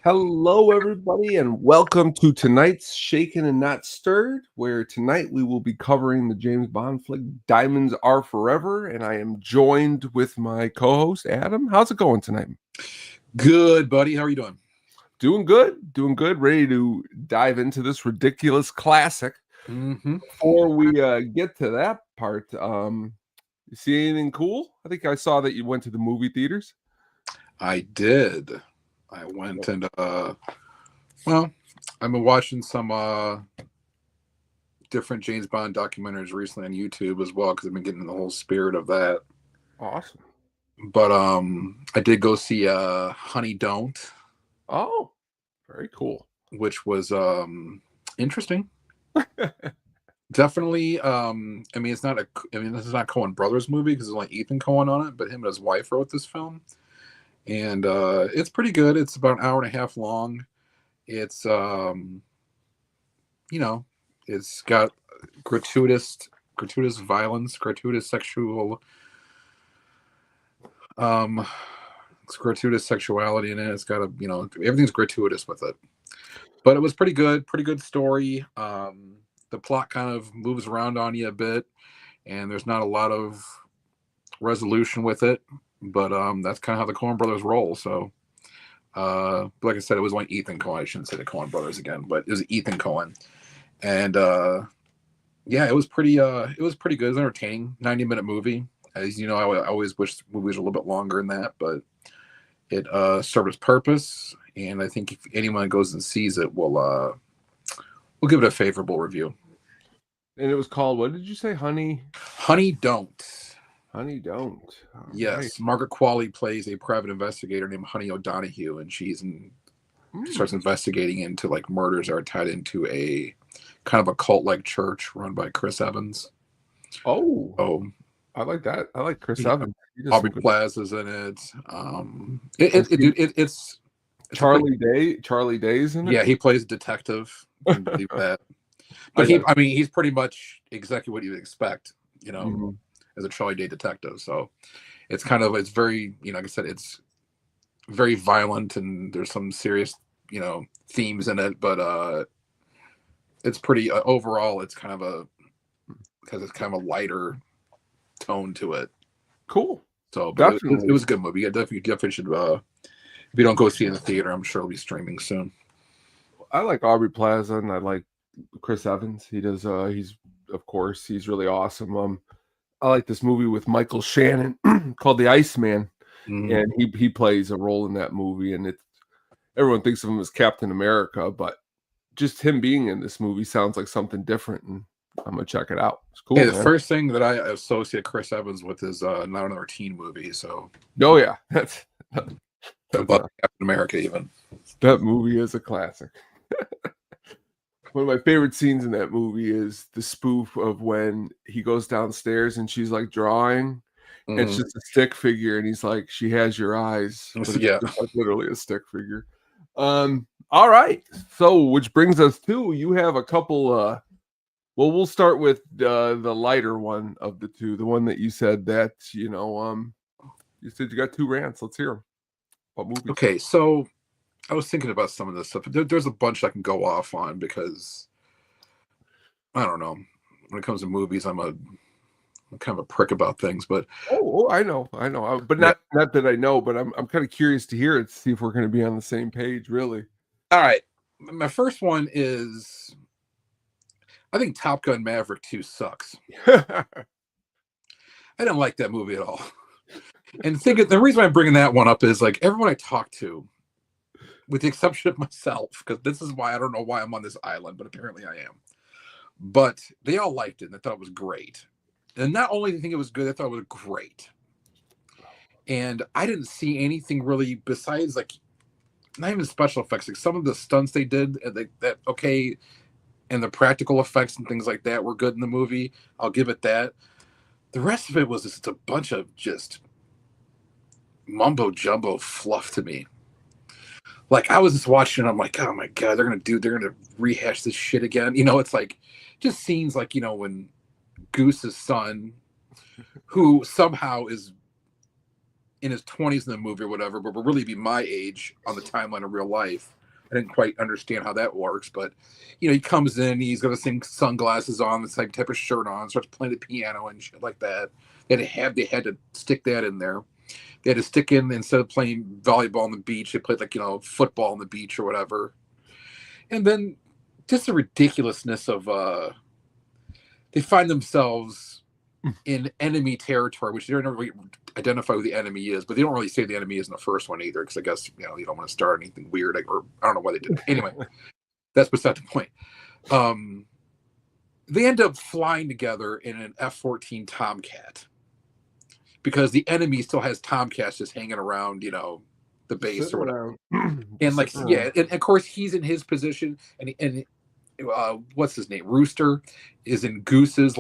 Hello, everybody, and welcome to tonight's Shaken and Not Stirred, where tonight we will be covering the James Bond flick Diamonds Are Forever, and I am joined with my co-host, Adam. How's it going tonight? Good, buddy. How are you doing? Doing good. Ready to dive into this ridiculous classic. Before we get to that part, you see anything cool? I think I saw that you went to the movie theaters. I did. I went and I've been watching some different James Bond documentaries recently on YouTube as well because I've been getting in the whole spirit of that. Awesome. But I did go see Honey Don't. Oh, very cool. Which was interesting. Definitely. This is not Coen Brothers movie because there's only Ethan Coen on it, but him and his wife wrote this film. And it's pretty good. It's about an hour and a half long. It's it's got gratuitous violence, gratuitous sexuality in it. It's got everything's gratuitous with it. But it was pretty good story. The plot kind of moves around on you a bit, and there's not a lot of resolution with it. But that's kind of how the Coen brothers roll. So, like I said, it was like Ethan Coen. I shouldn't say the Coen brothers again, but it was Ethan Coen, and it was pretty good. It was an entertaining 90-minute movie. As you know, I always wish movies were a little bit longer than that, but it served its purpose. And I think if anyone goes and sees it, we'll give it a favorable review. And it was called, what did you say? Honey Don't. Honey Don't. Yes. Right. Margaret Qualley plays a private investigator named Honey O'Donoghue, and she starts investigating into like murders that are tied into a kind of a cult-like church run by Chris Evans. Oh, I like that. I like Chris Evans. Aubrey Plaza's in it. It's Charlie Day's in it. Yeah, he plays a detective. I believe that. But he's pretty much exactly what you'd expect, as a Charlie Day detective. So it's very, like I said, it's very violent and there's some serious, themes in it, but it's pretty overall it's kind of a lighter tone to it. Cool. So it was a good movie. Definitely should if you don't go see it in the theater, I'm sure it'll be streaming soon. I like Aubrey Plaza and I like Chris Evans. He does he's really awesome. I like this movie with Michael Shannon called The Iceman. And he plays a role in that movie, and everyone thinks of him as Captain America, but just him being in this movie sounds like something different, and I'm gonna check it out. It's cool. Yeah, the first thing that I associate Chris Evans with is not another teen movie. So that's about Captain America. Even that movie is a classic. One of my favorite scenes in that movie is the spoof of when he goes downstairs and she's like drawing. And it's just a stick figure, and he's like, "She has your eyes." But it's just literally a stick figure. All right. So, which brings us to you have a couple. We'll start with the lighter one of the two, the one that you said that you said you got two rants. Let's hear them. What movie? Okay, so I was thinking about some of this stuff. There's a bunch I can go off on because I don't know. When it comes to movies, I'm kind of a prick about things, but I know, but not that I know, but I'm kind of curious to hear it, to see if we're going to be on the same page, really. All right, my first one is, I think Top Gun Maverick 2 sucks. I didn't like that movie at all, and the reason I'm bringing that one up is like everyone I talk to, with the exception of myself, because this is why I don't know why I'm on this island, but apparently I am. But they all liked it and they thought it was great. And not only did they think it was good, I thought it was great. And I didn't see anything really besides like not even special effects. Like some of the stunts they did, and the practical effects and things like that were good in the movie. I'll give it that. The rest of it was just a bunch of just mumbo jumbo fluff to me. Like I was just watching, I'm like, oh my god, they're gonna rehash this shit again. It's like just scenes like when Goose's son, who somehow is in his 20s in the movie or whatever, but will really be my age on the timeline of real life. I didn't quite understand how that works, but he comes in, he's got the same sunglasses on, the same type of shirt on, starts playing the piano and shit like that. They had to stick that in there. They had to stick in, instead of playing volleyball on the beach, they played football on the beach or whatever. And then just the ridiculousness of they find themselves in enemy territory, which they don't really identify who the enemy is, but they don't really say the enemy is in the first one either, because I guess you don't want to start anything weird, or I don't know why they did it. Anyway, that's beside the point. They end up flying together in an F-14 Tomcat because the enemy still has Tomcats just hanging around, the base or whatever. And and of course he's in his position, and what's his name? Rooster is in Goose's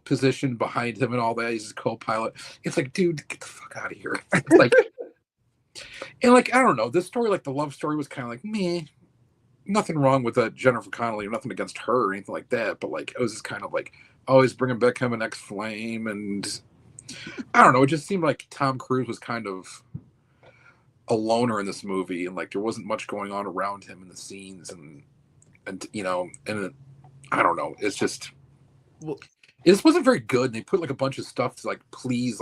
position behind him and all that. He's his co-pilot. It's like, dude, get the fuck out of here. And I don't know. This story, the love story, was kind of meh. Nothing wrong with Jennifer Connelly, or nothing against her or anything like that. But it was just kind of always bringing back him an ex-flame, and I don't know. It just seemed like Tom Cruise was kind of a loner in this movie, and there wasn't much going on around him in the scenes, and I don't know. It's just. Well, it just wasn't very good. And they put a bunch of stuff to please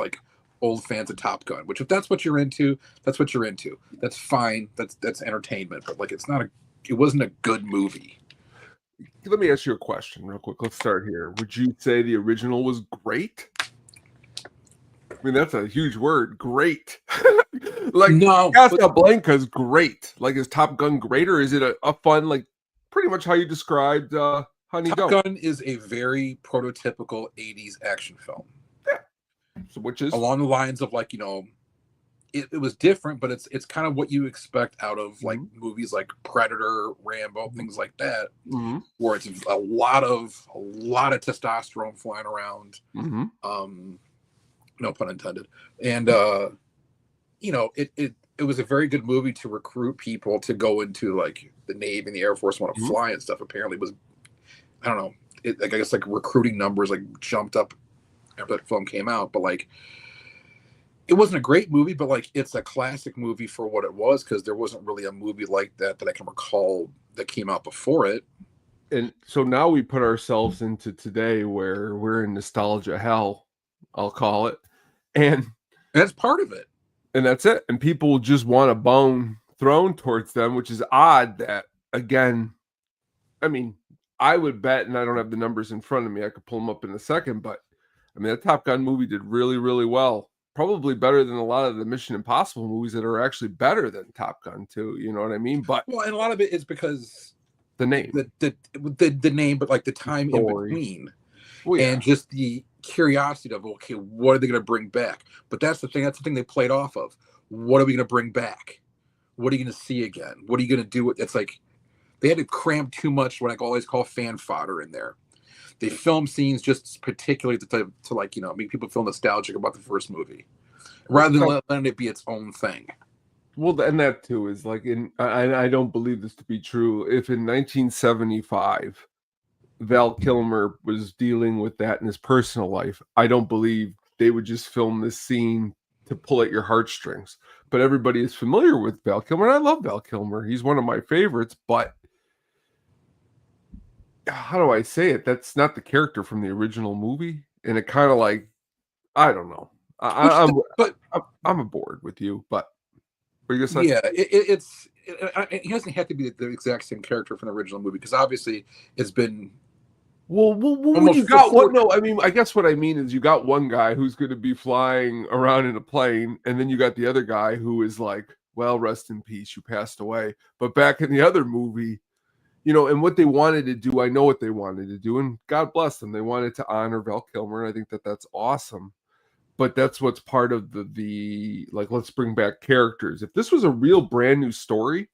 old fans of Top Gun, which if that's what you're into, that's what you're into. That's fine. That's entertainment. But it wasn't a good movie. Let me ask you a question real quick. Let's start here. Would you say the original was great? I mean, that's a huge word. Great. No, Casablanca's great. Is Top Gun great, or is it a fun, pretty much how you described Top Gun is a very prototypical 80s action film. Yeah. So which is along the lines of it was different, but it's kind of what you expect out of movies like Predator, Rambo, things like that, where it's a lot of testosterone flying around. No pun intended. And it was a very good movie to recruit people to go into the Navy and the Air Force, want to fly and stuff. Apparently, it was, I don't know. I guess recruiting numbers jumped up after that film came out, but it wasn't a great movie, but it's a classic movie for what it was, because there wasn't really a movie like that I can recall that came out before it. And so now we put ourselves into today where we're in nostalgia hell, I'll call it, and that's part of it. And that's it. And people just want a bone thrown towards them, which is odd. That again, I mean, I would bet, and I don't have the numbers in front of me, I could pull them up in a second, but I mean, that Top Gun movie did really, really well. Probably better than a lot of the Mission Impossible movies that are actually better than Top Gun too. You know what I mean? But and a lot of it is because the name, the name, but the time in between, and just the curiosity of, okay, what are they going to bring back? But that's the thing they played off of. What are we going to bring back? What are you going to see again? What are you going to do? It's they had to cram too much, what I always call fan fodder, in there. They film scenes just particularly to make people feel nostalgic about the first movie, rather than letting it be its own thing. Well, and that too is I don't believe this to be true. If in 1975 Val Kilmer was dealing with that in his personal life, I don't believe they would just film this scene to pull at your heartstrings. But everybody is familiar with Val Kilmer, and I love Val Kilmer. He's one of my favorites, but how do I say it? That's not the character from the original movie, and it kind of I don't know. I'm aboard with you, but what are you gonna say? Yeah, it doesn't have to be the exact same character from the original movie, because obviously it's been. Well, you got one. No, I mean, I guess what I mean is you got one guy who's going to be flying around in a plane, and then you got the other guy who is well, rest in peace, you passed away. But back in the other movie, and what they wanted to do, I know what they wanted to do, and God bless them. They wanted to honor Val Kilmer, and I think that's awesome. But that's what's part of the let's bring back characters. If this was a real brand new story,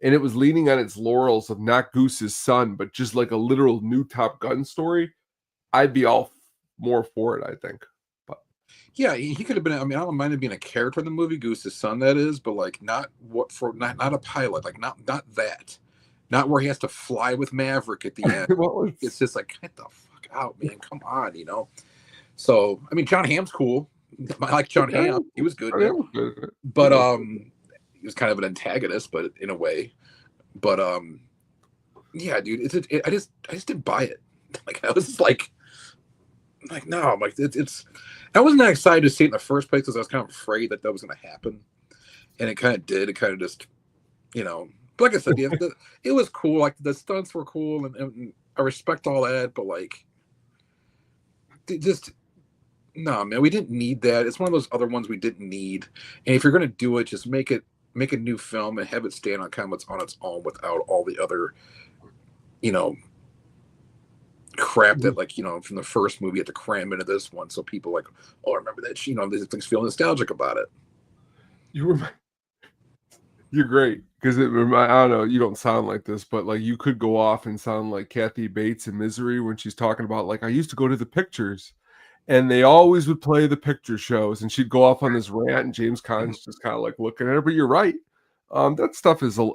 and it was leaning on its laurels of not Goose's son, but just a literal new Top Gun story, I'd be all more for it, I think. But yeah, he could have been. I mean, I don't mind him being a character in the movie, Goose's son, that is, but not a pilot, not that, not where he has to fly with Maverick at the end. Well, it's just get the fuck out, man. Come on, So I mean, John Hamm's cool. I like John Hamm. He was good. But he was kind of an antagonist, but in a way. But yeah, dude, I just didn't buy it. Like I was just like no, I'm like it's. I wasn't that excited to see it in the first place because I was kind of afraid that was going to happen, and it kind of did. It kind of just, But like I said, it was cool. Like the stunts were cool, and I respect all that. But like, just no, man, we didn't need that. It's one of those other ones we didn't need. And if you're going to do it, just make a new film and have it stand on kind of on its own without all the other, crap that from the first movie you had to cram into this one, so people like, oh, I remember that. These things feel nostalgic about it. You're great because I don't know. You don't sound like this, but like you could go off and sound like Kathy Bates in Misery when she's talking about like I used to go to the pictures. And they always would play the picture shows, and she'd go off on this rant, and James Caan's just kind of like looking at her. But you're right, that stuff is a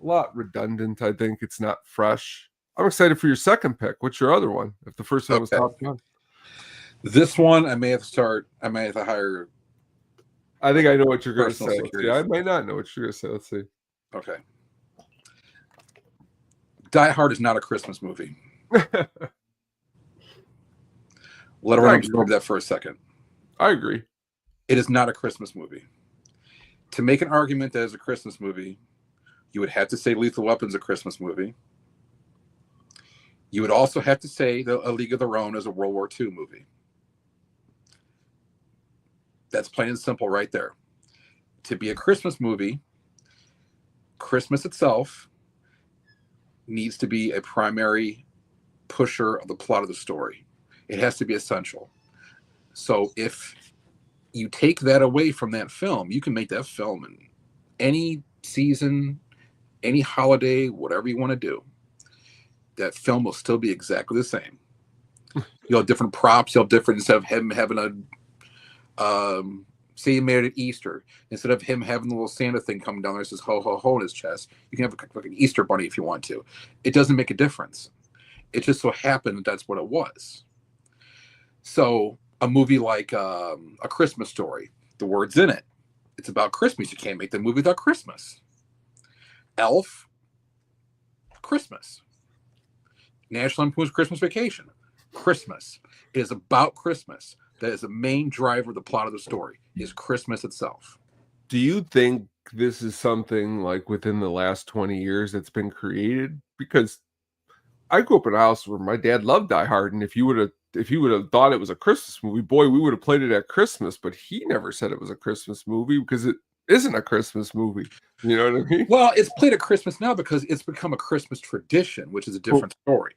lot redundant. I think it's not fresh. I'm excited for your second pick. What's your other one? If the first one was Top Gun, this one I may have to hire. I think I know what you're going to say. I might not know what you're going to say. Let's see. Okay. Die Hard is not a Christmas movie. Let everyone absorb that for a second. I agree. It is not a Christmas movie. To make an argument that is a Christmas movie, you would have to say Lethal Weapon's a Christmas movie. You would also have to say A League of Their Own is a World War II movie. That's plain and simple right there. To be a Christmas movie, Christmas itself needs to be a primary pusher of the plot of the story. It has to be essential. So if you take that away from that film, you can make that film in any season, any holiday, whatever you want to do. That film will still be exactly the same. You'll have different props. You'll have different, instead of him having say you made it at Easter, instead of him having the little Santa thing coming down there that says ho, ho, ho in his chest, you can have like an Easter bunny if you want to. It doesn't make a difference. It just so happened that's what it was. So a movie like A Christmas Story, the word's in it. It's about Christmas. You can't make the movie without Christmas. Elf, Christmas. National Lampoon's Christmas Vacation, Christmas. It is about Christmas. That is the main driver of the plot of the story, is Christmas itself. Do you think this is something like within the last 20 years that's been created? Because I grew up in a house where my dad loved Die Hard, and if you would have thought it was a Christmas movie, boy, we would have played it at Christmas. But he never said it was a Christmas movie because it isn't a Christmas movie. You know what I mean? Well, it's played at Christmas now because it's become a Christmas tradition, which is a different story.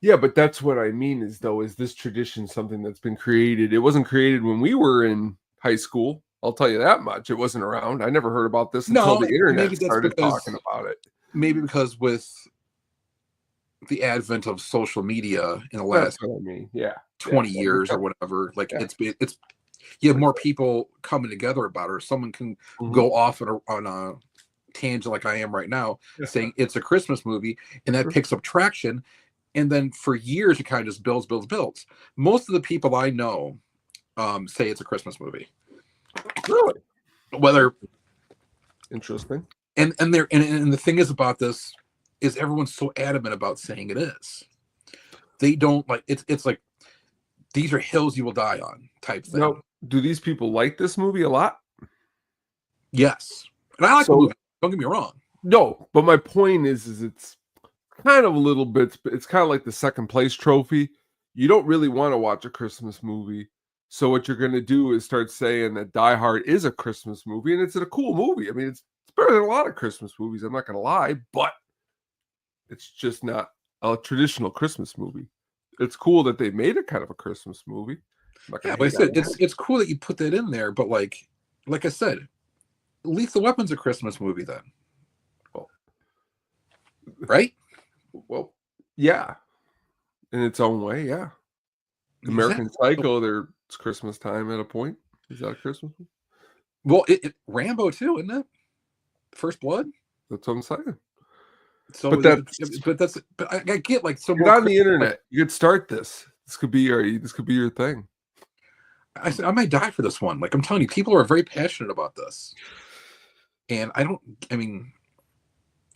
Yeah, but that's what I mean is this tradition something that's been created? It wasn't created when we were in high school. I'll tell you that much. It wasn't around. I never heard about this until the internet started talking about it. Maybe because with the advent of social media in the last 20 years or whatever, like it's you have more people coming together about it, or someone can go off on a tangent like I am right now, saying it's a Christmas movie, and that picks up traction. And then for years, it kind of just builds. Most of the people I know say it's a Christmas movie. Really? Whether interesting. And the thing is about this is everyone's so adamant about saying it is. They don't like it's like these are hills you will die on type thing. Now, do these people like this movie a lot? Yes. And I like the movie. Don't get me wrong. No, but my point is it's kind of a little bit, it's kind of like the second place trophy. You don't really want to watch a Christmas movie. So what you're going to do is start saying that Die Hard is a Christmas movie, and it's a cool movie. I mean, it's better than a lot of Christmas movies. I'm not going to lie, but it's just not a traditional Christmas movie. It's cool that they made it kind of a Christmas movie. Yeah, but I said it's cool that you put that in there, but like I said, Lethal Weapon's a Christmas movie then. Well, right? Well, yeah. In its own way, yeah. American Psycho, it's Christmas time at a point. Is that a Christmas movie? Well, Rambo too, isn't it? First Blood? That's what I'm saying. So, but I get like so more on the internet. You could start this. This could be your thing. I said, I might die for this one. Like, I'm telling you, people are very passionate about this. And I mean,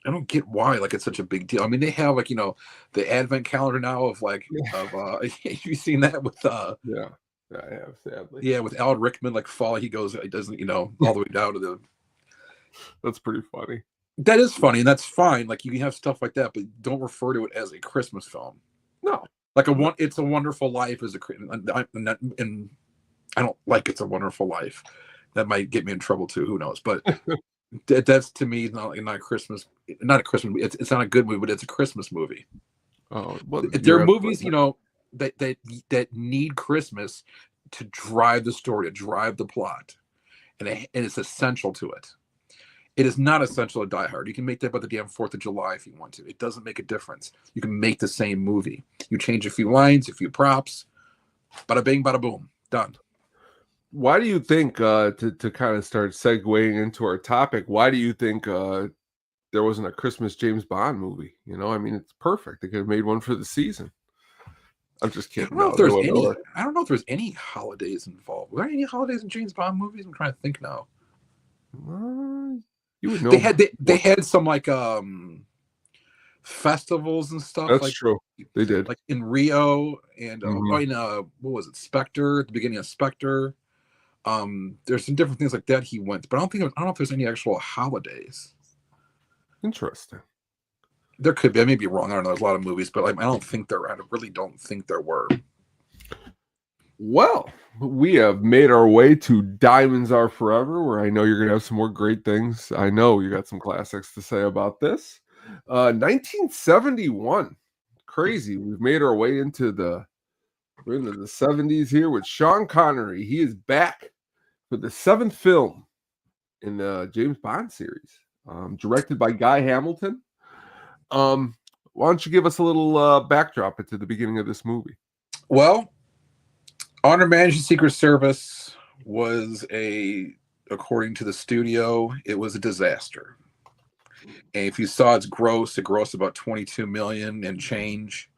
I don't get why like it's such a big deal. I mean, they have like, the advent calendar now of like of you've seen that with Yeah, I have, sadly. yeah, with Alan Rickman, like fall, he doesn't, all the way down to the That's pretty funny. that is funny, and that's fine. Like you can have stuff like that, but don't refer to it as a Christmas film. No, Like no. It's a Wonderful Life is and I don't like It's a Wonderful Life. That might get me in trouble too. Who knows? But that's to me not a Christmas, not a Christmas. It's not a good movie, but it's a Christmas movie. Oh, well, There are movies, that need Christmas to drive the story, to drive the plot, and it's essential to it. It is not essential to Die Hard. You can make that about the damn 4th of July if you want to. It doesn't make a difference. You can make the same movie. You change a few lines, a few props, bada bing, bada boom, done. Why do you think, to kind of start segueing into our topic, why do you think there wasn't a Christmas James Bond movie? I mean, it's perfect. They could have made one for the season. I'm just I kidding. don't know No, if there there's was any. I don't know if there's any holidays involved. Were there any holidays in James Bond movies? I'm trying to think now. You would know. They had some like festivals and stuff. That's Like true. They did. like in Rio and Mhm. in what was it, Spectre, at the beginning of Spectre. There's some different things like that he went, but I don't know if there's any actual holidays. Interesting. There could be. I may be wrong. I don't know. There's a lot of movies, but like, I really don't think there were. Well, we have made our way to Diamonds Are Forever, where I know you're going to have some more great things. I know you got some classics to say about this. 1971. Crazy. We've made our way we're into the 70s here with Sean Connery. He is back for the 7th film in the James Bond series, directed by Guy Hamilton. Why don't you give us a little backdrop into the beginning of this movie? Well, Honor Managed Secret Service according to the studio, it was a disaster. And if you saw its gross, it grossed about 22 million and change.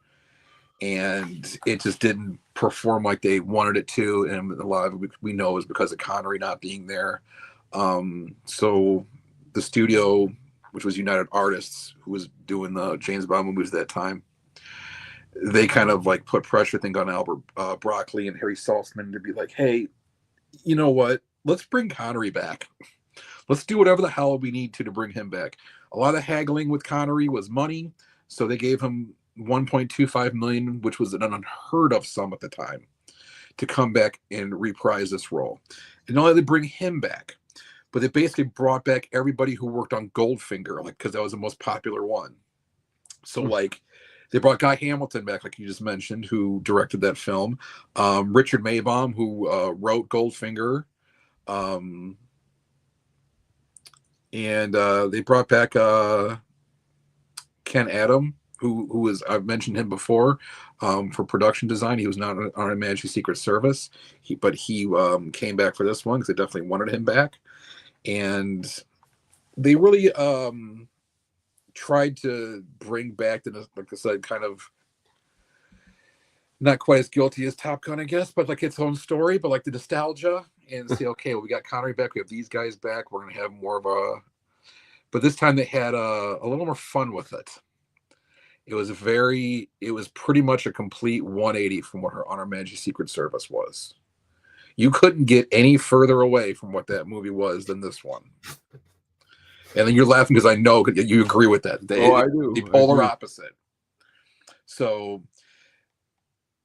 And it just didn't perform like they wanted it to. And a lot of it we know is because of Connery not being there. So the studio, which was United Artists, who was doing the James Bond movies at that time, they kind of like put pressure, I think, on Albert Broccoli and Harry Saltzman to be like, hey, you know what? Let's bring Connery back. Let's do whatever the hell we need to bring him back. A lot of haggling with Connery was money, so they gave him 1.25 million, which was an unheard of sum at the time, to come back and reprise this role. And not only did they bring him back, but they basically brought back everybody who worked on Goldfinger, like, because that was the most popular one. So like they brought Guy Hamilton back, like you just mentioned, who directed that film. Richard Maybaum, who wrote Goldfinger. And they brought back Ken Adam, who is, I've mentioned him before, for production design. He was not on a Managed Secret Service, but he came back for this one because they definitely wanted him back. And they really tried to bring back like I said, kind of not quite as guilty as Top Gun, I guess, but like its own story, but like the nostalgia, and say, okay, well, we got Connery back, we have these guys back, we're gonna have more of a. But this time they had a little more fun with it. It was pretty much a complete 180 from what her Managed Secret Service was. You couldn't get any further away from what that movie was than this one. And then you're laughing because I know you agree with that. I do. The polar opposite. So,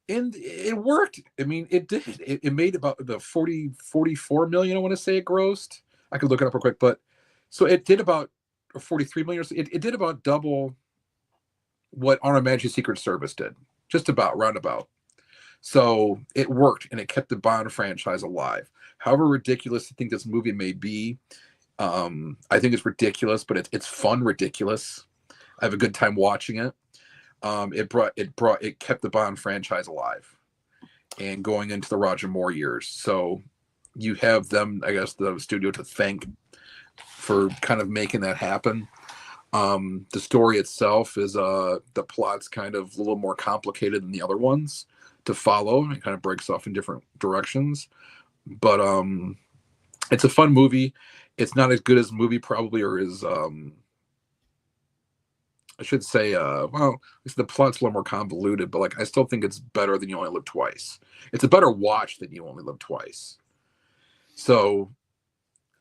and it worked. I mean, it did. It made about the 44 million, I want to say it grossed. I could look it up real quick, but so it did about 43 million. It did about double what Honor Managed Secret Service did, just about roundabout. So it worked, and it kept the Bond franchise alive. However ridiculous I think this movie may be, I think it's ridiculous, but it's fun ridiculous. I have a good time watching it. It kept the Bond franchise alive and going into the Roger Moore years. So you have them, I guess, the studio to thank for kind of making that happen. The story itself is the plot's kind of a little more complicated than the other ones, to follow. It kind of breaks off in different directions, but it's a fun movie. It's not as good as movie probably, or as I should say, well, the plot's a little more convoluted, but like I still think it's better than You Only Live Twice. It's a better watch than You Only Live Twice. So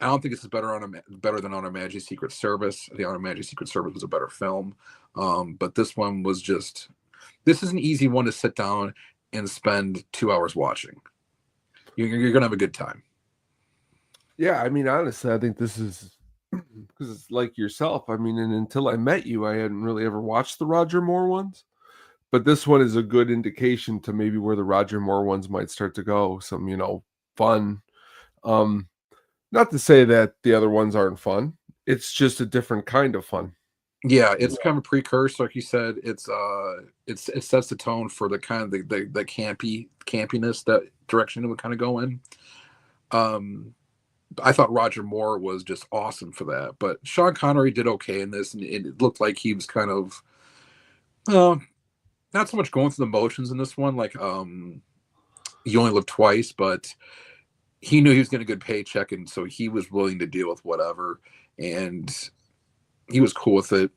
I don't think it's better than On Her Majesty's Secret Service. The On Her Majesty's Secret Service was a better film, but this one was just. This is an easy one to sit down and spend 2 hours watching. You're gonna have a good time. Yeah, I mean, honestly, I think this is because it's like yourself. I mean, and until I met you, I hadn't really ever watched the Roger Moore ones. But this one is a good indication to maybe where the Roger Moore ones might start to go. Some, fun. Not to say that the other ones aren't fun. It's just a different kind of fun. Yeah, it's kind of a precursor, like you said. It sets the tone for the kind of the campiness, that direction it would kind of go in. I thought Roger Moore was just awesome for that, but Sean Connery did okay in this, and it looked like he was kind of not so much going through the motions in this one, like You Only Live Twice, but he knew he was getting a good paycheck, and so he was willing to deal with whatever, and he was cool with it.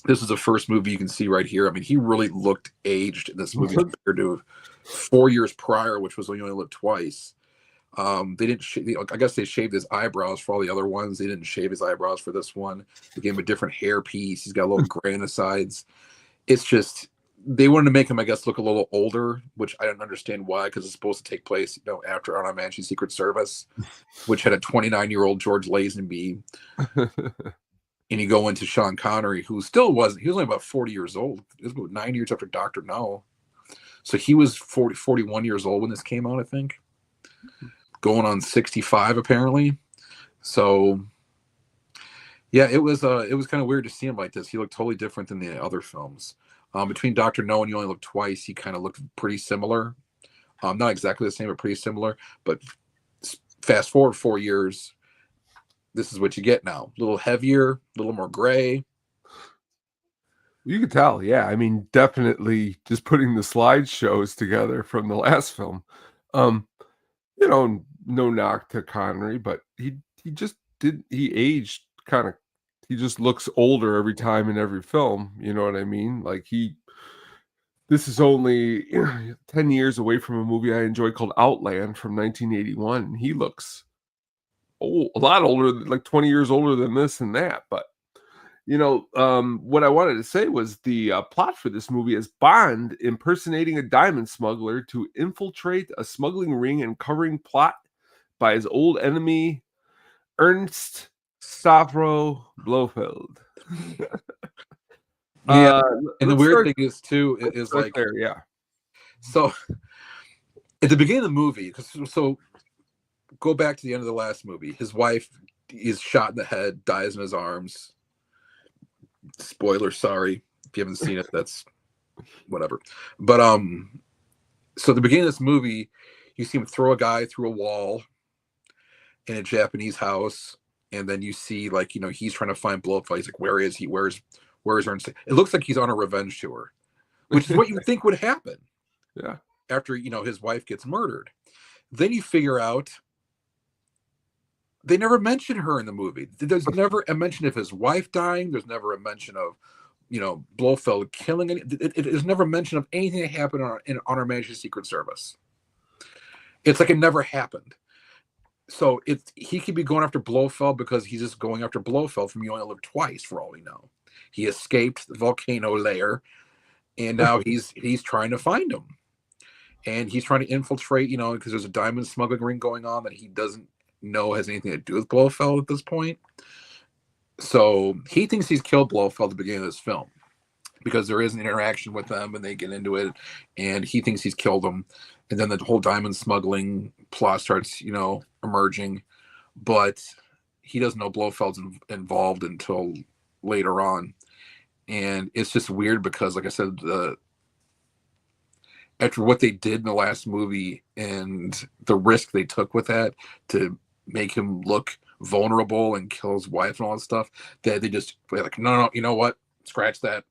This is the first movie you can see right here. I mean, he really looked aged in this movie compared to 4 years prior, which was when You Only Live Twice. They didn't. I guess they shaved his eyebrows for all the other ones. They didn't shave his eyebrows for this one. They gave him a different hair piece. He's got a little gray on the sides. It's just they wanted to make him, I guess, look a little older, which I don't understand why, because it's supposed to take place, after On Our Majesty's Secret Service, which had a 29-year-old George Lazenby. And you go into Sean Connery, who still wasn't. He was only about 40 years old. It was about 9 years after Dr. No. So he was 41 years old when this came out, I think. Going on 65, apparently. So, yeah, it was kind of weird to see him like this. He looked totally different than the other films. Between Dr. No and You Only Live Twice, he kind of looked pretty similar. Not exactly the same, but pretty similar. But fast forward 4 years, this is what you get now. A little heavier, a little more gray. You could tell, yeah. I mean, definitely just putting the slideshows together from the last film. No knock to Connery, but he just he aged kind of, he just looks older every time in every film. You know what I mean? Like this is only 10 years away from a movie I enjoy called Outland from 1981. And he looks old, a lot older, like 20 years older than this and that. But, what I wanted to say was the plot for this movie is Bond impersonating a diamond smuggler to infiltrate a smuggling ring and covering plot by his old enemy, Ernst Stavro Blofeld. Yeah, and the weird thing is too is like there, yeah. So at the beginning of the movie, so go back to the end of the last movie. His wife is shot in the head, dies in his arms. Spoiler, sorry if you haven't seen it. That's whatever. But so at the beginning of this movie, you see him throw a guy through a wall in a Japanese house, and then you see he's trying to find Blofeld. He's like, where is he? Where's Ernst? It looks like he's on a revenge tour, which is what you would think would happen. Yeah. After his wife gets murdered, then you figure out they never mention her in the movie. There's never a mention of his wife dying. There's never a mention of Blofeld killing any. There's never a mention of anything that happened on Her Majesty's Secret Service. It's like it never happened. So he could be going after Blofeld because he's just going after Blofeld from You Only Live Twice, for all we know. He escaped the volcano lair, and now he's trying to find him. And he's trying to infiltrate, because there's a diamond smuggling ring going on that he doesn't know has anything to do with Blofeld at this point. So he thinks he's killed Blofeld at the beginning of this film because there is an interaction with them and they get into it, and he thinks he's killed him. And then the whole diamond smuggling plot starts, emerging, but he doesn't know Blofeld's involved until later on. And it's just weird because, like I said, after what they did in the last movie and the risk they took with that to make him look vulnerable and kill his wife and all that stuff, that they just like, no, you know what? Scratch that.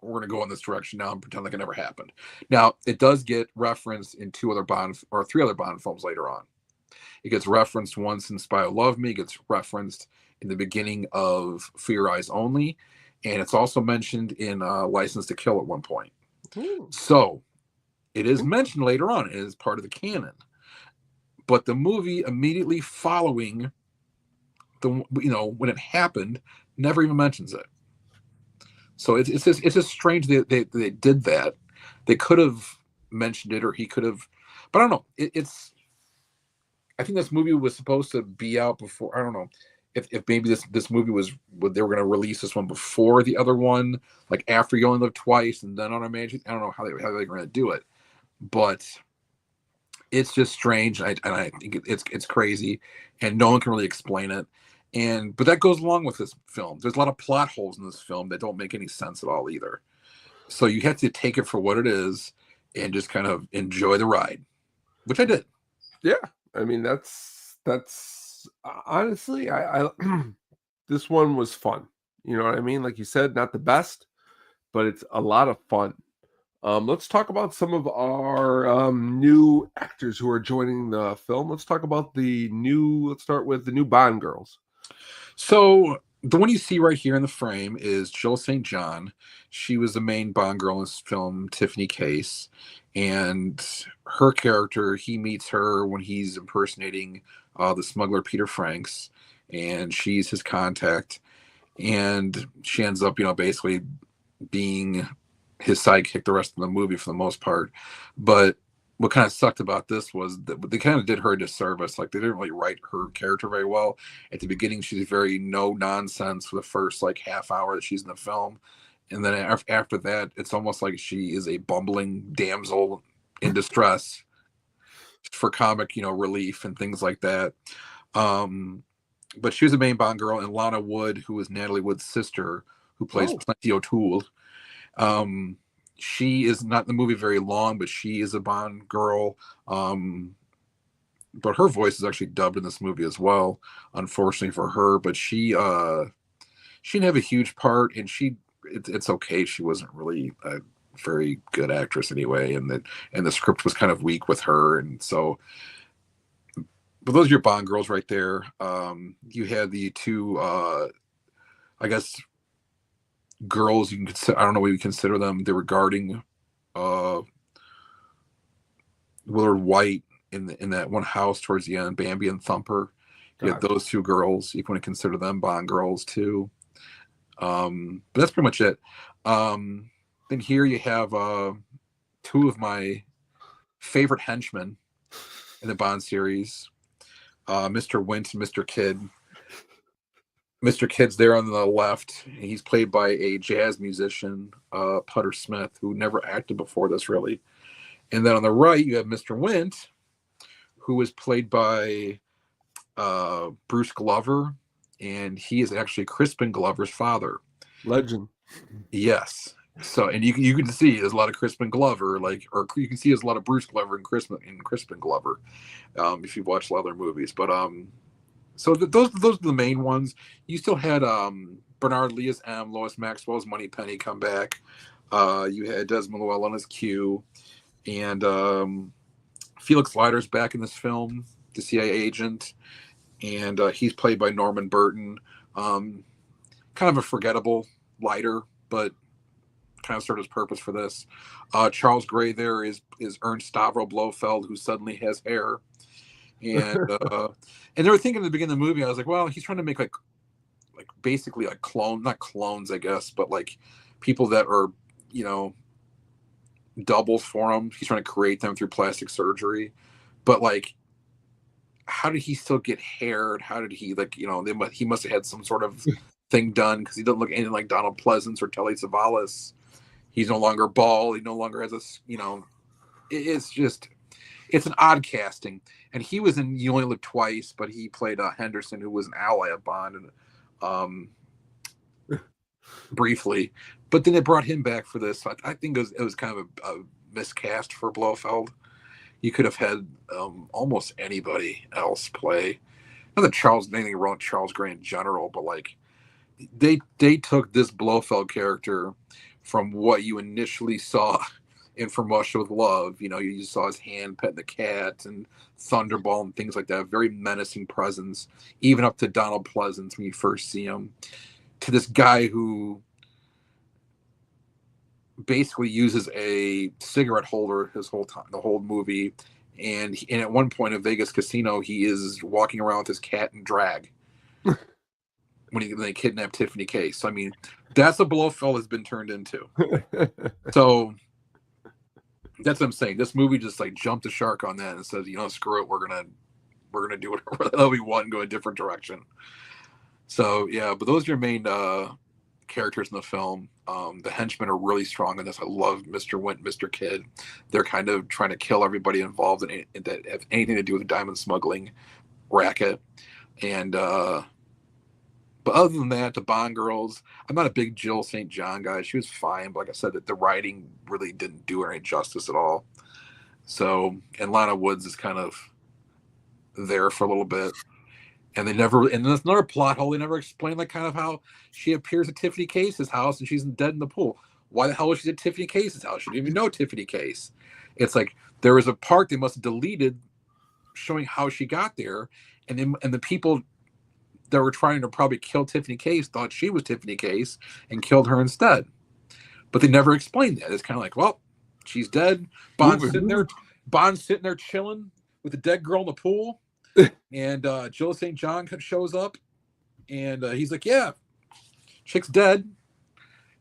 we're going to go in this direction now and pretend like it never happened. Now, it does get referenced in 3 other Bond films later on. It gets referenced once in Spy Who Loved Me. It gets referenced in the beginning of For Your Eyes Only. And it's also mentioned in License to Kill at one point. Ooh. So it is mentioned later on. It is part of the canon. But the movie immediately following when it happened never even mentions it. So it's just strange that they did that. They could have mentioned it, or he could have, but I don't know. I think this movie was supposed to be out before. I don't know if maybe this movie they were going to release this one before the other one, like after You Only Live Twice, and then on a major. I don't know how they're going to do it, but it's just strange. I think it's crazy, and no one can really explain it. But that goes along with this film. There's a lot of plot holes in this film that don't make any sense at all either. So you have to take it for what it is and just kind of enjoy the ride, which I did. Yeah, I mean that's honestly, I this one was fun. You know what I mean? Like you said, not the best, but it's a lot of fun. Let's talk about some of our new actors who are joining the film. Let's start with the new Bond girls. So the one you see right here in the frame is Jill St. John. She was the main Bond girl in this film, Tiffany Case. And her character, he meets her when he's impersonating the smuggler Peter Franks. And she's his contact. And she ends up, basically being his sidekick the rest of the movie for the most part. But what kind of sucked about this was that they kind of did her a disservice. Like, they didn't really write her character very well. At the beginning, she's very no nonsense for the first like half hour that she's in the film, and then after that, it's almost like she is a bumbling damsel in distress for comic relief and things like that. But she was the main Bond girl, and Lana Wood, who is Natalie Wood's sister, who plays Plenty O'Toole. She is not in the movie very long, but she is a Bond girl. But her voice is actually dubbed in this movie as well, unfortunately for her. But she didn't have a huge part, and it's okay. She wasn't really a very good actress anyway, and the script was kind of weak with her, and so. But those are your Bond girls right there. You had the two, I guess, girls you can consider. I don't know what you consider them. They were guarding Willard White in that one house towards the end, Bambi and Thumper. You had those two girls. You can consider them Bond girls too. But that's pretty much it. Then here you have two of my favorite henchmen in the Bond series, Mr. Wint and Mr. Kidd. Mr. Kidd's there on the left. He's played by a jazz musician, Putter Smith, who never acted before this, really. And then on the right, you have Mr. Wint, who is played by Bruce Glover, and he is actually Crispin Glover's father. Legend. Yes. So, and you can see there's a lot of Crispin Glover, or you can see there's a lot of Bruce Glover and Crispin Glover, if you've watched a lot of their movies. But so those are the main ones. You still had Bernard Lee as M, Lois Maxwell as Moneypenny come back. You had Desmond Llewellyn as Q, and Felix Leiter's back in this film, the CIA agent, and he's played by Norman Burton. Kind of a forgettable Leiter, but kind of served his purpose for this. Charles Gray there is Ernst Stavro Blofeld, who suddenly has hair. And and they were thinking at the beginning of the movie, I was like, well, he's trying to make like basically like not clones, I guess, but like people that are, doubles for him. He's trying to create them through plastic surgery. But like, how did he still get hair? How did he he must have had some sort of thing done, because he doesn't look anything like Donald Pleasance or Telly Savalas. He's no longer bald. He no longer has it's an odd casting. And he was in You Only Live Twice, but he played Henderson, who was an ally of Bond, and briefly. But then they brought him back for this. I think it was kind of a miscast for Blofeld. You could have had almost anybody else play. Not that anything wrong with Charles Gray in general, but like they took this Blofeld character from what you initially saw in From Russia with Love. You know, you just saw his hand petting the cat and Thunderball and things like that. Very menacing presence, even up to Donald Pleasance when you first see him, to this guy who basically uses a cigarette holder his whole time, the whole movie. And at one point in Vegas casino, he is walking around with his cat in drag when they kidnap Tiffany Case. So, I mean, that's what Blofeld has been turned into. So that's what I'm saying. This movie just like jumped the shark on that and says, you know, screw it, we're gonna do whatever the hell we want and go a different direction. So yeah, but those are your main characters in the film. The henchmen are really strong in this. I love Mr. Wint, Mr. Kidd. They're kind of trying to kill everybody involved in it that have anything to do with the diamond smuggling racket. And but other than that, the Bond girls, I'm not a big Jill St. John guy. She was fine, but like I said, that the writing really didn't do her any justice at all. So, and Lana Woods is kind of there for a little bit. And they never, and there's another plot hole. They never explain like kind of how she appears at Tiffany Case's house and she's dead in the pool. Why the hell was she at Tiffany Case's house? She didn't even know Tiffany Case. It's like there was a part they must have deleted showing how she got there, and then and the people that were trying to probably kill Tiffany Case thought she was Tiffany Case and killed her instead. But they never explained that. It's kind of like, well, she's dead. Bond's sitting there chilling with the dead girl in the pool. And Jill St. John shows up, and he's like, "Yeah, chick's dead,"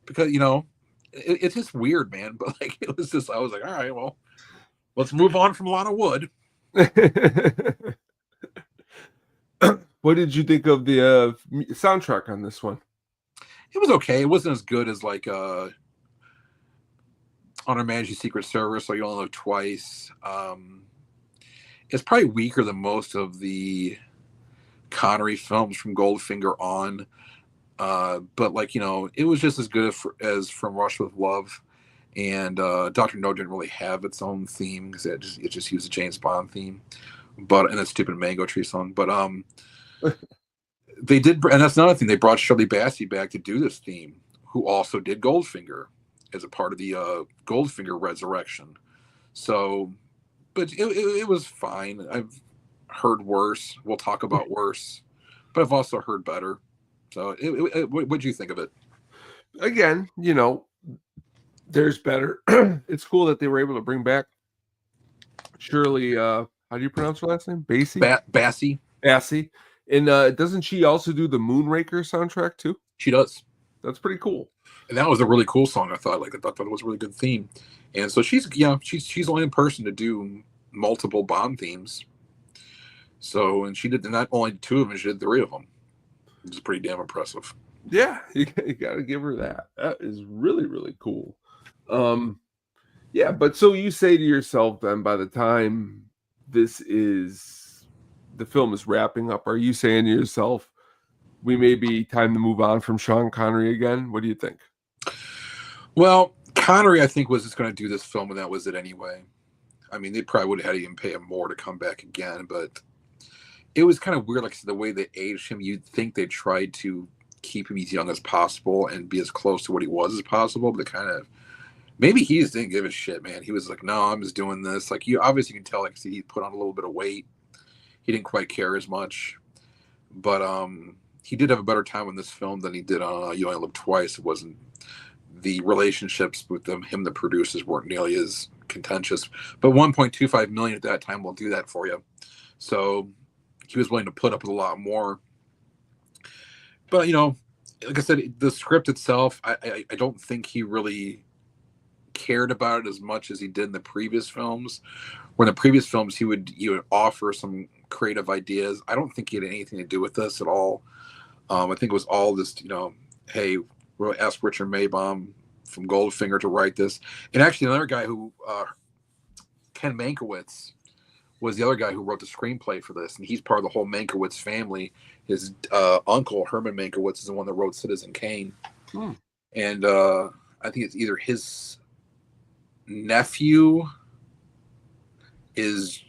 because you know it's just weird, man. But like, it was just, I was like, "All right, well, let's move on from Lana Wood." What did you think of the soundtrack on this one? It was okay. It wasn't as good as like On Her Majesty's Secret Service, So You Only Live Twice. It's probably weaker than most of the Connery films from Goldfinger on. But like, you know, it was just as good as From Russia with Love. And Dr. No didn't really have its own theme because it just used a James Bond theme, but and a stupid Mango Tree song. But they did, and that's another thing. They brought Shirley Bassey back to do this theme, who also did Goldfinger as a part of the Goldfinger Resurrection. So, but it was fine. I've heard worse. We'll talk about worse, but I've also heard better. So, what'd you think of it? Again, you know, there's better. It's cool that they were able to bring back Shirley. How do you pronounce her last name? Bassey. Bassey. And doesn't she also do the Moonraker soundtrack too? She does. That's pretty cool. And that was a really cool song. I thought it was a really good theme. And so she's the only person to do multiple Bond themes. So, and she did not only 2 of them, she did 3 of them. It's pretty damn impressive. Yeah, you got to give her that. That is really, really cool. Yeah, but so you say to yourself then, by the time the film is wrapping up, are you saying to yourself, we may be time to move on from Sean Connery again? What do you think? Well, Connery, I think, was just going to do this film, and that was it anyway. I mean, they probably would have had to even pay him more to come back again, but it was kind of weird. Like the way they aged him, you'd think they tried to keep him as young as possible and be as close to what he was as possible, but kind of maybe he just didn't give a shit, man. He was like, no, I'm just doing this. Like, you obviously can tell, like, see, he put on a little bit of weight. He didn't quite care as much, but he did have a better time in this film than he did on You Only Live Twice. It wasn't, the relationships with him, the producers, weren't nearly as contentious, but 1.25 million at that time will do that for you. So he was willing to put up with a lot more. But, you know, like I said, the script itself, I don't think he really cared about it as much as he did in the previous films. When the previous films, he would offer some creative ideas. I don't think he had anything to do with this at all. I think it was all this, you know, hey, we'll ask Richard Maybaum from Goldfinger to write this. And actually, another guy who, Ken Mankiewicz, was the other guy who wrote the screenplay for this, and he's part of the whole Mankiewicz family. His uncle, Herman Mankiewicz, is the one that wrote Citizen Kane. And I think it's either his nephew is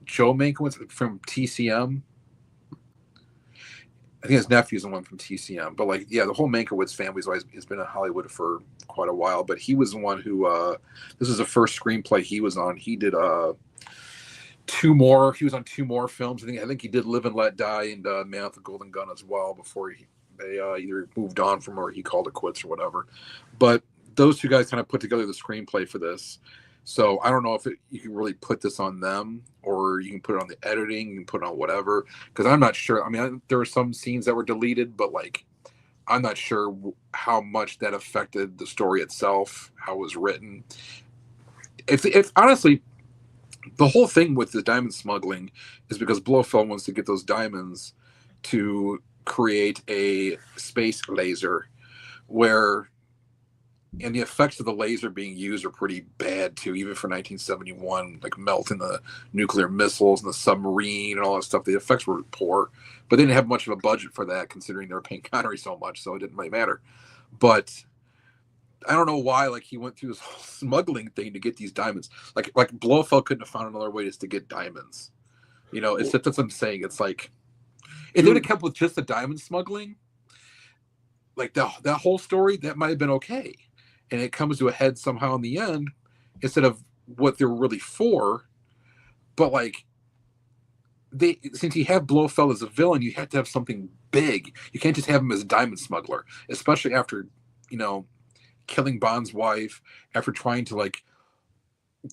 Joe Mankiewicz from TCM. I think his nephew's the one from TCM. But like, yeah, the whole Mankiewicz family's always has been in Hollywood for quite a while. But he was the one who this is the first screenplay he was on. He did two more. He was on two more films. I think he did Live and Let Die and Man with the Golden Gun as well before they either moved on from or he called it quits or whatever. But those two guys kind of put together the screenplay for this. So I don't know if you can really put this on them or you can put it on the editing, you can put it on whatever. Because I'm not sure. I mean, there were some scenes that were deleted, but like I'm not sure how much that affected the story itself, how it was written. If honestly, the whole thing with the diamond smuggling is because Blofeld wants to get those diamonds to create a space laser where, and the effects of the laser being used are pretty bad too, even for 1971, like melting the nuclear missiles and the submarine and all that stuff. The effects were poor, but they didn't have much of a budget for that considering they were paying Connery so much, so it didn't really matter. But I don't know why, like he went through this whole smuggling thing to get these diamonds. Like Blofeld couldn't have found another way just to get diamonds. You know, it's that's what I'm saying. It's like if they would have kept with just the diamond smuggling, like that whole story, that might have been okay. And it comes to a head somehow in the end, instead of what they're really for. But like since you have Blofeld as a villain, you have to have something big. You can't just have him as a diamond smuggler, especially after, you know, killing Bond's wife, after trying to like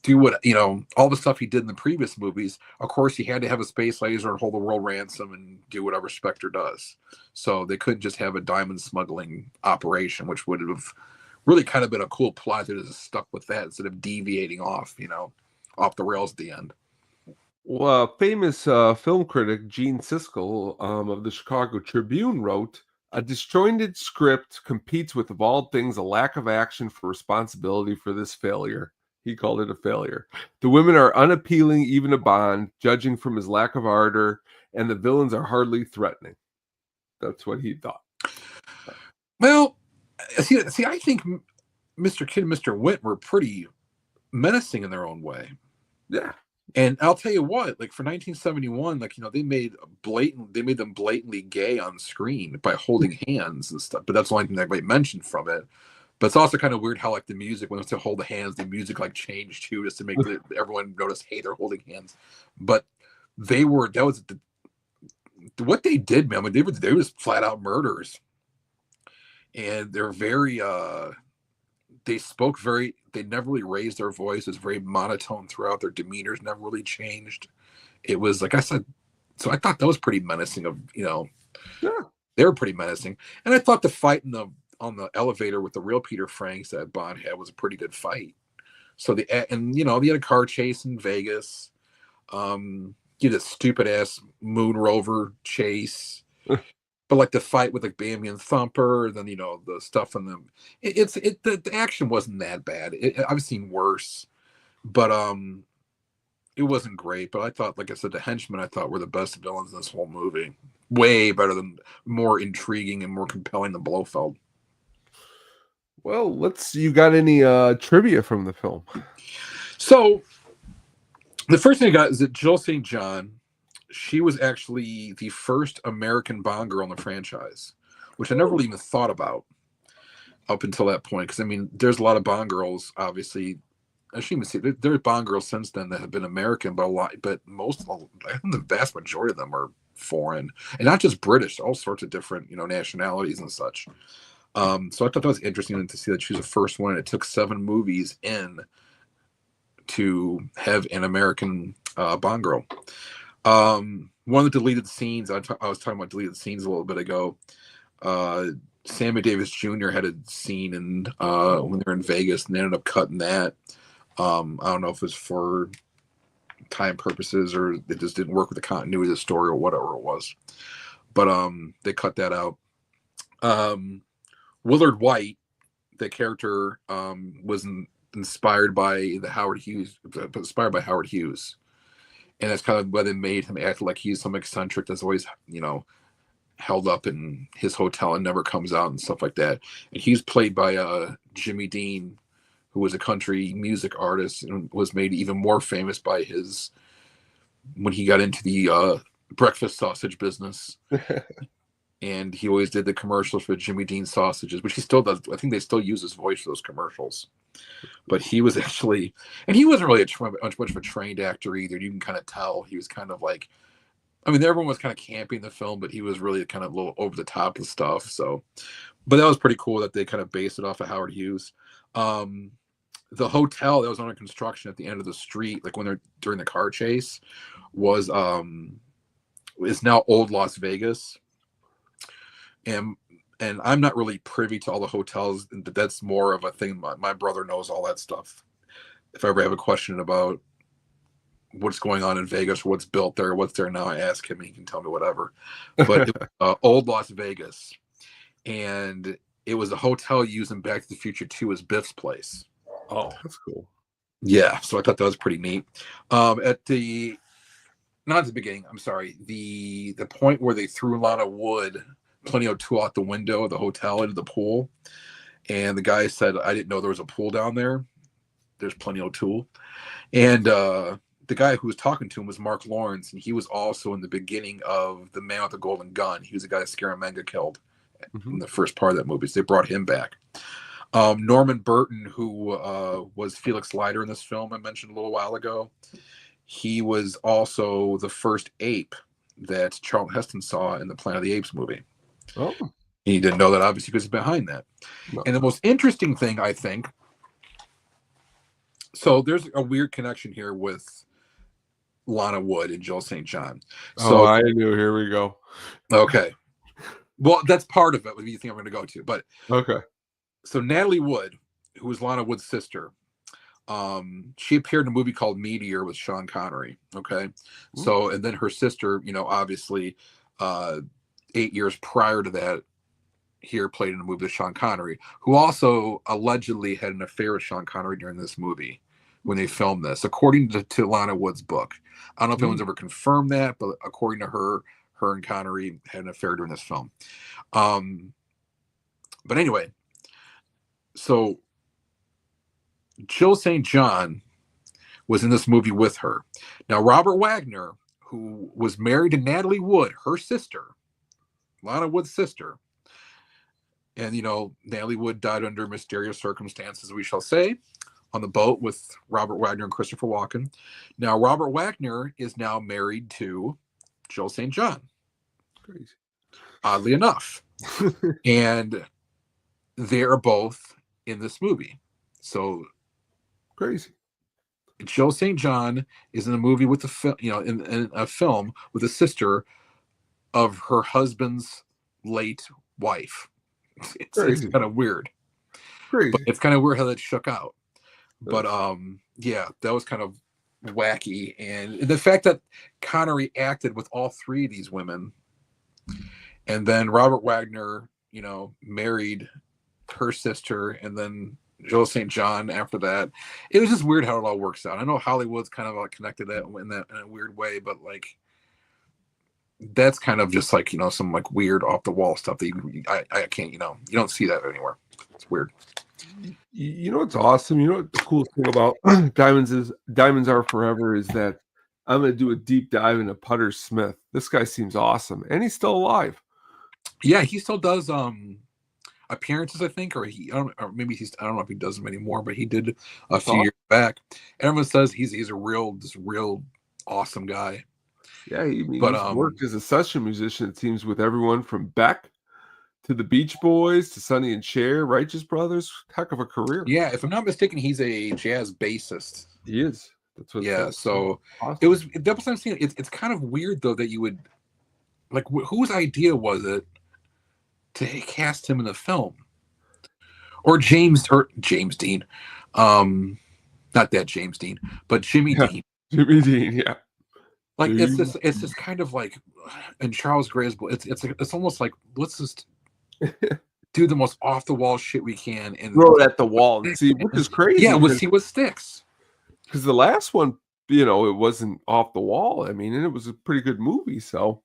do what, you know, all the stuff he did in the previous movies. Of course, he had to have a space laser and hold the world ransom and do whatever Spectre does. So they couldn't just have a diamond smuggling operation, which would have really kind of been a cool plot that is stuck with that instead of deviating off, you know, off the rails at the end. Well, famous film critic Gene Siskel of the Chicago Tribune wrote, "A disjointed script competes with, of all things, a lack of action for responsibility for this failure." He called it a failure. "The women are unappealing even to Bond, judging from his lack of ardor, and the villains are hardly threatening." That's what he thought. Well, see, I think Mr. Kidd and Mr. Wint were pretty menacing in their own way. Yeah. And I'll tell you what, like for 1971, like, you know, they made them blatantly gay on screen by holding hands and stuff. But that's the only thing that anybody mentioned from it. But it's also kind of weird how like the music, when it's to hold the hands, the music like changed too, just to make everyone notice, hey, they're holding hands. But that was what they did, man. I mean, they were just flat out murderers. And they're very they never really raised their voice. It was very monotone throughout. Their demeanors never really changed. It was like I said, so I thought that was pretty menacing of, you know, Yeah. They were pretty menacing. And I thought the fight on the elevator with the real Peter Franks that Bond had was a pretty good fight. So you know, they had a car chase in Vegas. You had a stupid ass moon rover chase. But like the fight with like Bambi and Thumper, and then, you know, the stuff in them, the action wasn't that bad. I've seen worse, but it wasn't great. But I thought, like I said, the henchmen I thought were the best villains in this whole movie. Way better than, more intriguing and more compelling than Blofeld. Well, you got any trivia from the film? So the first thing I got is that Jill St. John, she was actually the first American Bond girl in the franchise, which I never really even thought about up until that point. Because I mean, there's a lot of Bond girls, obviously. I shouldn't even say there's Bond girls since then that have been American, but most of them, I think the vast majority of them are foreign, and not just British, all sorts of different, you know, nationalities and such. So I thought that was interesting to see that she was the first one. It took 7 movies to have an American Bond girl. One of the deleted scenes, I was talking about deleted scenes a little bit ago. Sammy Davis Jr. had a scene when they were in Vegas, and they ended up cutting that. I don't know if it's for time purposes or it just didn't work with the continuity of the story or whatever it was. But they cut that out. Willard White, the character, was inspired by Howard Hughes, and that's kind of why they made him act like he's some eccentric that's always, you know, held up in his hotel and never comes out and stuff like that. And he's played by Jimmy Dean, who was a country music artist and was made even more famous by when he got into the breakfast sausage business. and he always did the commercials for Jimmy Dean sausages, which he still does. I think they still use his voice for those commercials. But he was actually, and he wasn't really much of a trained actor either. You can kind of tell he was kind of like, I mean, everyone was kind of camping the film, but he was really kind of a little over the top of stuff. So, but that was pretty cool that they kind of based it off of Howard Hughes. The hotel that was under construction at the end of the street, like when they're during the car chase, was is now Old Las Vegas. And I'm not really privy to all the hotels. That's more of a thing. My brother knows all that stuff. If I ever have a question about what's going on in Vegas or what's built there, what's there now, I ask him and he can tell me whatever. But it was, Old Las Vegas. And it was a hotel used in Back to the Future 2 as Biff's place. Oh, that's cool. Yeah, so I thought that was pretty neat. Not at the beginning, I'm sorry. The point where they threw Lana Wood, Plenty O'Toole, out the window of the hotel into the pool. And the guy said, I didn't know there was a pool down there. There's Plenty O'Toole. And the guy who was talking to him was Mark Lawrence, and he was also in the beginning of The Man with the Golden Gun. He was the guy that Scaramanga killed in the first part of that movie. So they brought him back. Norman Burton, who was Felix Leiter in this film I mentioned a little while ago, he was also the first ape that Charlton Heston saw in the Planet of the Apes movie. Oh. He didn't know that, obviously, because he's behind that. No. And the most interesting thing, I think, so there's a weird connection here with Lana Wood and Jill St. John. So I knew. Here we go. Okay. Well, that's part of it. What do you think I'm going to go to? But okay. So Natalie Wood, who was Lana Wood's sister, she appeared in a movie called Meteor with Sean Connery. Okay. So, and then her sister, obviously 8 years prior to that, here played in a movie with Sean Connery, who also allegedly had an affair with Sean Connery during this movie when they filmed this, according to Lana Wood's book. I don't know if anyone's ever confirmed that, but according to her and Connery had an affair during this film. But anyway, so Jill St. John was in this movie with her. Now, Robert Wagner, who was married to Natalie Wood, her sister, Lana Wood's sister, and, Natalie Wood died under mysterious circumstances, we shall say, on the boat with Robert Wagner and Christopher Walken. Now, Robert Wagner is now married to Jill St. John. Crazy. Oddly enough. And they are both in this movie. So crazy. Jill St. John is in a movie with in a film with a sister of her husband's late wife. It's kind of weird. Crazy. But it's kind of weird how that shook out. But yeah, that was kind of wacky. And the fact that Connery acted with all three of these women, and then Robert Wagner, married her sister, and then Jill St. John after that. It was just weird how it all works out. I know Hollywood's kind of like connected that in a weird way, but like that's kind of just like some like weird off the wall stuff that I can't you don't see that anywhere. It's weird. What's awesome? What the coolest thing about Diamonds Are Forever is that I'm going to do a deep dive into Putter Smith. This guy seems awesome, and he's still alive. Yeah, he still does appearances, I think, or maybe I don't know if he does them anymore, but he did a few years back. Everyone says he's a real awesome guy. Yeah, he's worked as a session musician, it seems, with everyone from Beck to the Beach Boys to Sonny and Cher, Righteous Brothers. Heck of a career. Yeah, if I'm not mistaken, he's a jazz bassist. He is. That's what. Yeah, so awesome. It was. That was I'm saying. It's kind of weird though that you would like. Whose idea was it to cast him in the film? Or James Dean, not that James Dean, but Jimmy Dean. Jimmy Dean, yeah. Like it's just kind of like, and Charles Gray's. It's almost like let's just do the most off the wall shit we can and throw it at the wall and see, which is crazy. Yeah, we'll see what sticks. Because the last one, it wasn't off the wall. I mean, and it was a pretty good movie. So,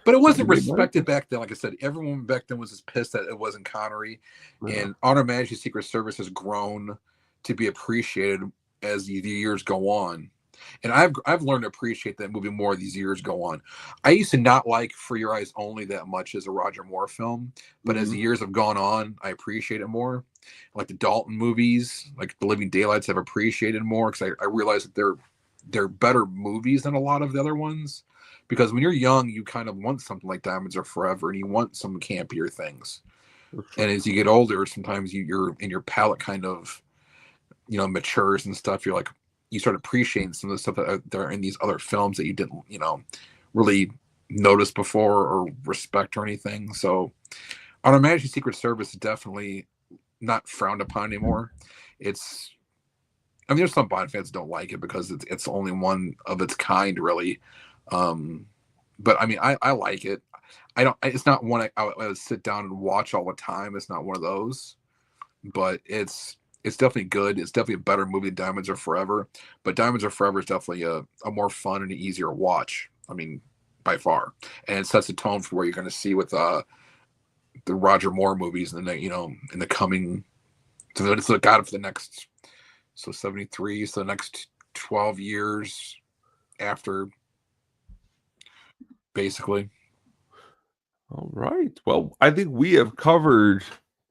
but it wasn't respected back then. Like I said, everyone back then was just pissed that it wasn't Connery. Yeah. And Honor Majesty's Secret Service has grown to be appreciated as the years go on. And I've learned to appreciate that movie more as these years go on. I used to not like For Your Eyes Only that much as a Roger Moore film, but as the years have gone on, I appreciate it more. Like the Dalton movies, like The Living Daylights, I've appreciated more because I realize that they're better movies than a lot of the other ones. Because when you're young, you kind of want something like Diamonds Are Forever, and you want some campier things. And as you get older, sometimes your palate kind of matures and stuff. You're like, you start appreciating some of the stuff that are in these other films that you didn't really notice before or respect or anything. So Our Majesty's Secret Service is definitely not frowned upon anymore. There's some Bond fans that don't like it because it's the only one of its kind, really. But I mean, I like it. It's not one I would sit down and watch all the time. It's not one of those, but it's definitely good. It's definitely a better movie than Diamonds Are Forever. But Diamonds Are Forever is definitely a more fun and easier watch. I mean, by far, and it sets the tone for what you're going to see with the Roger Moore movies in the coming. So it's got it for the next 73, so the next 12 years after, basically. All right. Well, I think we have covered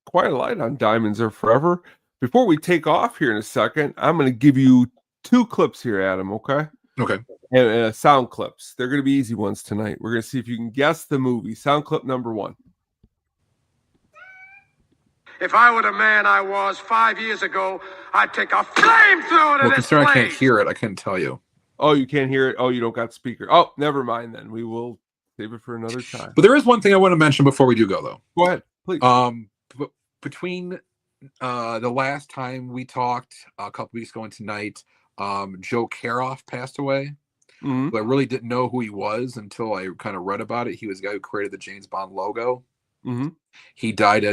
quite a lot on Diamonds Are Forever. Before we take off here in a second, I'm going to give you 2 clips here, Adam, okay? Okay. And sound clips. They're going to be easy ones tonight. We're going to see if you can guess the movie. Sound clip number 1. If I were the man I was 5 years ago, I'd take a flamethrower to this place. I can't hear it. I couldn't tell you. Oh, you can't hear it? Oh, you don't got speaker. Oh, never mind then. We will save it for another time. But there is one thing I want to mention before we do go, though. Go ahead, please. Between the last time we talked a couple weeks ago and tonight, Joe Karoff passed away. Mm-hmm. But I really didn't know who he was until I kind of read about it. He was the guy who created the James Bond logo. Mm-hmm. He died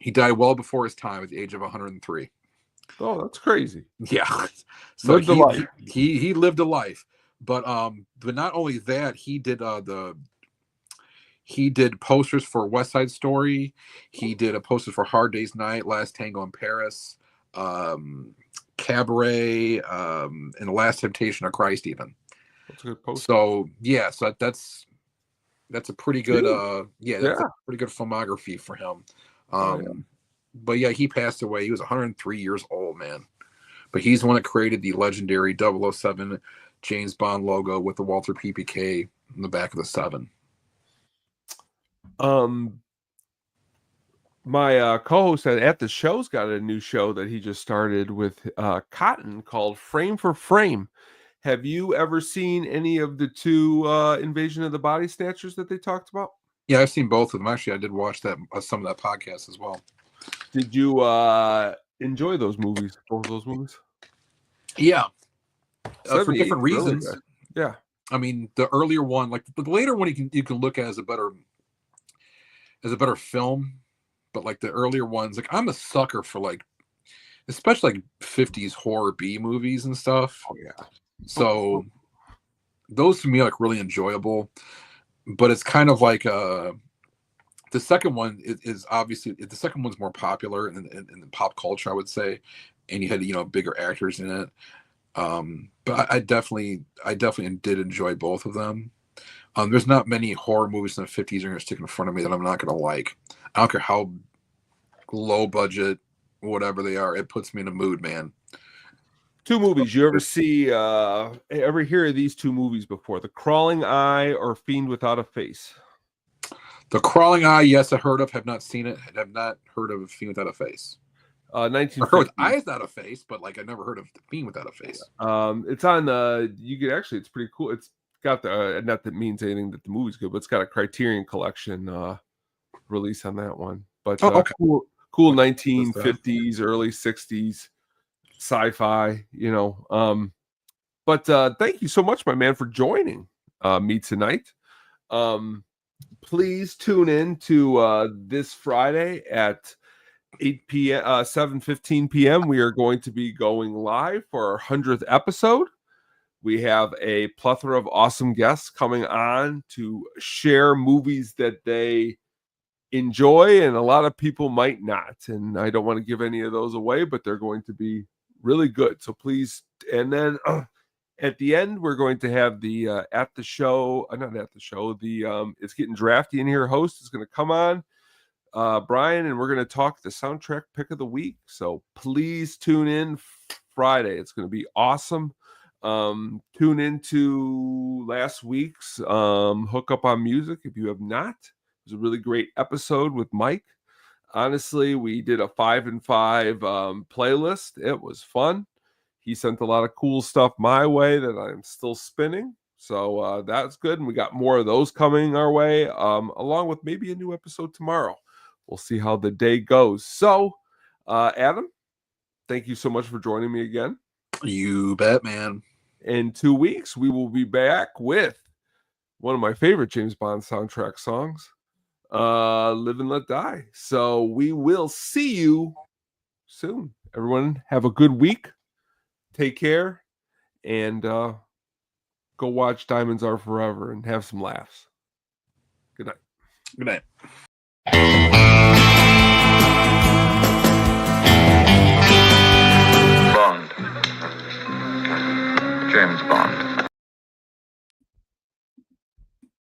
he died well before his time at the age of 103. Oh, that's crazy. Yeah. So lived a life. He lived a life. But not only that, he did posters for West Side Story. He did a poster for Hard Day's Night, Last Tango in Paris, Cabaret, and The Last Temptation of Christ even. That's a good poster. So yeah, so that's a pretty good a pretty good filmography for him. But yeah, he passed away. He was 103 years old, man. But he's the one that created the legendary 007 James Bond logo with the Walter PPK in the back of the 7. My co-host at the show's got a new show that he just started with Cotton called Frame for Frame. Have you ever seen any of the 2 Invasion of the Body Snatchers that they talked about? Yeah, I've seen both of them. Actually, I did watch that some of that podcast as well. Did you enjoy those movies? Both of those movies? Yeah, for different reasons. Really, yeah, I mean, the earlier one, like the later one, you can look at as a better film, but like the earlier ones, like I'm a sucker for like, especially like 50s horror B movies and stuff. Oh yeah. So those to me are like really enjoyable, but it's kind of like the second one is obviously the second one's more popular in the pop culture, I would say, and you had bigger actors in it. But I definitely did enjoy both of them. There's not many horror movies in the 50s are going to stick in front of me that I'm not going to like. I don't care how low budget, whatever they are, it puts me in a mood, man. 2 movies. You ever hear of these 2 movies before? The Crawling Eye or Fiend Without a Face? The Crawling Eye, yes, I heard of. Have not seen it. I have not heard of Fiend Without a Face. 1950. I heard with Eyes Without a Face, but like I never heard of Fiend Without a Face. It's on it's pretty cool. It's got not that it means anything that the movie's good, but it's got a Criterion Collection release on that one. But okay. cool 1950s, early 60s sci-fi, But thank you so much, my man, for joining me tonight. Please tune in to this Friday at 8 p.m. 7:15 p.m. We are going to be going live for our 100th episode. We have a plethora of awesome guests coming on to share movies that they enjoy, and a lot of people might not. And I don't want to give any of those away, but they're going to be really good. So please, and then at the end, we're going to have the not at the show, the It's Getting Drafty in Here host is going to come on, Brian, and we're going to talk the soundtrack pick of the week. So please tune in Friday. It's going to be awesome. Tune into last week's Hook Up on Music if you have not. It was a really great episode with Mike. Honestly, we did a 5 and 5 playlist. It was fun. He sent a lot of cool stuff my way that I'm still spinning. So that's good. And we got more of those coming our way, along with maybe a new episode tomorrow. We'll see how the day goes. So, Adam, thank you so much for joining me again. You bet, man. In 2 weeks, we will be back with one of my favorite James Bond soundtrack songs, Live and Let Die. So we will see you soon. Everyone, have a good week. Take care, and go watch Diamonds Are Forever and have some laughs. Good night. Good night.